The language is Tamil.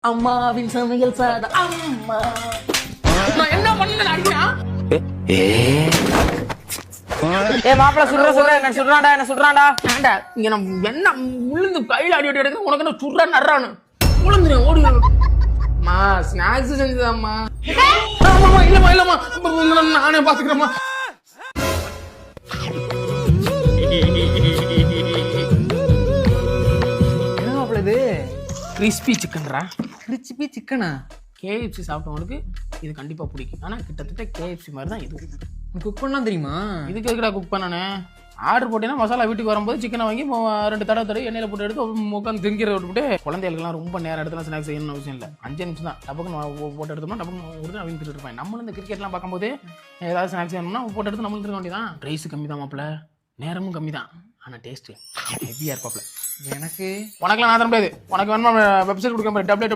அம்மாவின் சமையல் சாதா அம்மா. நான் என்ன பண்ணேன் அடியா? ஏ மாப்பிள சுடுற என்ன சுடுறான்டா ஏண்டா இங்க நம்ம என்ன உளுந்து கையில அடி அடி எடுக்க உனக்கு என்ன சுடுறா நடுறானு உளுந்து ஓடி மா ஸ்நாக்ஸ் செஞ்சதாம்மா. ஆமாம்மா இல்லம்மா நானே பாத்துக்கிறேம்மா. என்ன மாப்பிள இது கிறிஸ்பி சிக்கன்ரா. கிரிஸ்பி சிக்கனா? கேஎஃப்சி சாப்பிட்டவங்களுக்கு இது கண்டிப்பா பிடிக்கும். ஆனா கிட்டத்தட்ட கேஎஃப்சி மாதிரி தான் இது. குக் பண்ணலாம் தெரியுமா? இதுக்கு எதுக்குடா குக் பண்ணனே? ஆர்டர் போட்டேன்னா மசாலா வீட்டுக்கு வரும்போது சிக்கனை வாங்கி 2 தடவை எண்ணெயில் போட்டு எடுத்து உட்காந்து திங்கிற விட்டுவிட்டு குழந்தைகளுக்குலாம் ரொம்ப நேரம் இடத்துல ஸ்நாக்ஸ் செய்யணும்னு அவசியம் இல்லை. 5 நிமிஷம் தான் டப்புக்கு போட்டு எடுத்தோம்னா டப்புக்கு ஒரு அவங்க திட்டு இருப்பேன். நம்மளும் இந்த கிரிக்கெட்லாம் பார்க்கும்போது ஏதாவது ஸ்நாக்ஸ் வேணும்னா போட்டு எடுத்து நம்மளுக்கு இருக்க வேண்டியதான். ரைஸ் கம்மி தான் மாப்பிள்ள, நேரமும் கம்மி தான், ஆனால் டேஸ்ட்டு ஹெவியாக இருப்பாப்ல. எனக்கு உனக்குலாம் நான் தர முடியாது. உனக்கு வேணுமா வெப்சைட் கொடுக்க